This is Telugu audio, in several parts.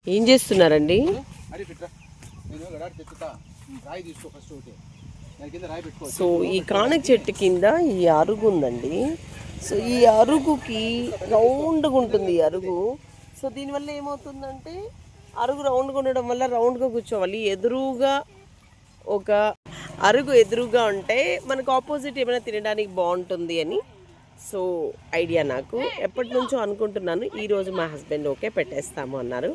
ఏం చేస్తున్నారండి? సో ఈ కానక చెట్టు కింద ఈ అరుగు ఉందండి. సో ఈ అరుగుకి రౌండ్గా ఉంటుంది ఈ అరుగు. సో దీనివల్ల ఏమవుతుందంటే అరుగు రౌండ్గా ఉండడం వల్ల రౌండ్గా కూర్చోవాలి. ఎదురుగా ఒక అరుగు ఎదురుగా ఉంటే మనకు ఆపోజిట్ ఏమైనా తినడానికి బాగుంటుంది అని సో ఐడియా. నాకు ఎప్పటి నుంచో అనుకుంటున్నాను. ఈరోజు మా హస్బెండ్ ఓకే పెట్టేస్తాము అన్నారు.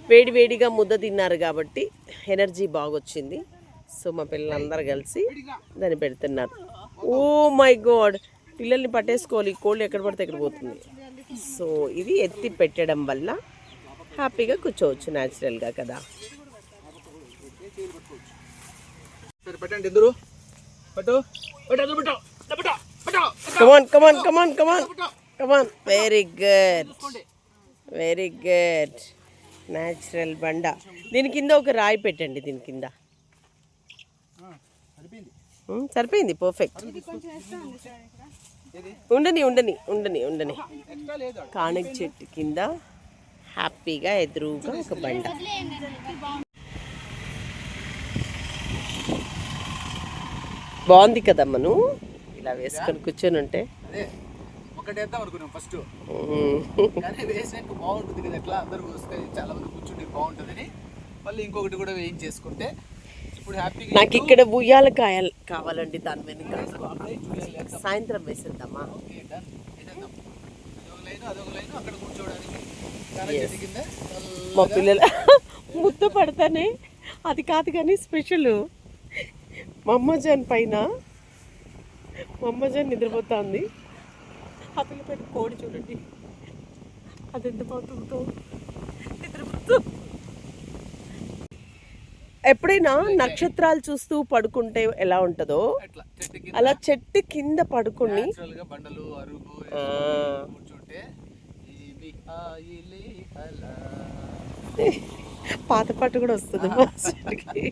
వేడి వేడిగా ముద్ద తిన్నారు కాబట్టి ఎనర్జీ బాగొచ్చింది. సో మా పిల్లలందరూ కలిసి దాన్ని పెడుతున్నారు. ఓ మై గాడ్, పిల్లల్ని పట్టేసుకోవాలి, కోళ్ళు ఎక్కడ పడితే ఎక్కడ పోతుంది. సో ఇది ఎత్తి పెట్టడం వల్ల హ్యాపీగా కూర్చోవచ్చు న్యాచురల్గా కదా. Come on come on come on come on come on. Very good, very good. Natural బండ. దీని కింద ఒక రాయి పెట్టండి. దీని కింద సరిపోయింది, పర్ఫెక్ట్. ఉండని ఉండని ఉండని ఉండని. కానక చెట్టు కింద హ్యాపీగా ఎదురుగా ఒక బండ. బాగుంది కదా. మనం ఇలా వేసుకొని కూర్చొని ఉంటే ఒకటేద్దాం అనుకున్నాం ఫస్ట్, కానీ వేసాక బాగుంటుంది కదా, ఎట్లా అందరూ వస్తే చాలా మంది కూర్చుంటే బాగుంటుందని మళ్ళీ ఇంకొకటి కూడా వేయించేసుకుంటే ఇప్పుడు హ్యాపీగా. నాకు ఇక్కడ ఉయ్యాల కాయలు కావాలండి. దాని మీద సాయంత్రం వేసేద్దామా? అదొక లైన్ అక్కడ కూర్చోవడానికి కింద మా పిల్లలు ముద్ద పడతానే. అది కాదు కానీ స్పెషల్ మా అమ్మజాన్ పైన. మా అమ్మజాన్ నిద్రపోతుంది. ఆ పిల్ల పైన కోడి చూడండి, అది ఎంత బాగుంటుందో. నిద్రపోతూ ఎప్పుడైనా నక్షత్రాలు చూస్తూ పడుకుంటే ఎలా ఉంటుందో అలా చెట్టు కింద పడుకుని బండలు అరుగు కూర్చుంటే పాత పాట కూడా వస్తుంది మా చెట్టుకి.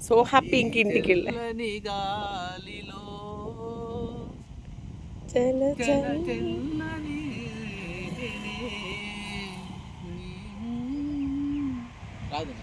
So happy. ఇంక ఇంటికి వెళ్ళి గాలిలో చల చల రాదు.